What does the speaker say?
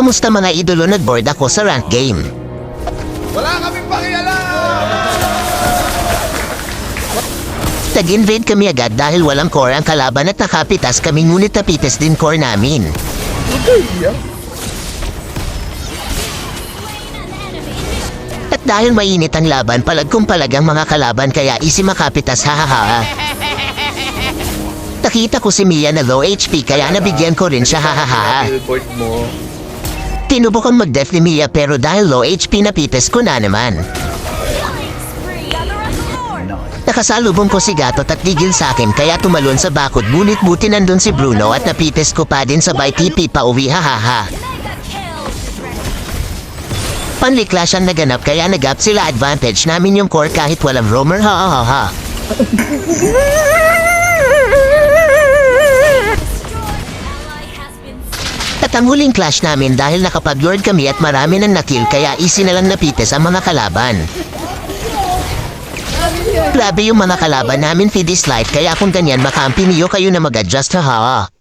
Kamusta mga idolo, nag-board ako sa rank game. Wala kaming pakialam! Tag-invade kami agad dahil walang core ang kalaban at nakapitas kami, ngunit napitas din core namin. At dahil mainit ang laban, palag kong palag ang mga kalaban kaya easy makapitas, hahaha. Nakita ko si Mia na low HP kaya nabigyan ko rin siya, hahaha. Teleport mo. Tinubukan mag-def ni Mia pero dahil low HP napitas ko na naman. Nakasalubong ko si Gatot at digil sa akin kaya tumalon sa bakod, ngunit buti nandun si Bruno at napitas ko pa din sabay TP pa uwi, hahaha. Panli-clash ang naganap kaya nag-up sila, advantage namin yung core kahit walang roamer, hahaha. At ang huling clash namin dahil nakapag-lord kami at marami nang nakill kaya easy na lang napitas ang mga kalaban. Grabe yung mga kalaban namin, feed is life, kaya kung ganyan makampi niyo kayo na mag-adjust, haha.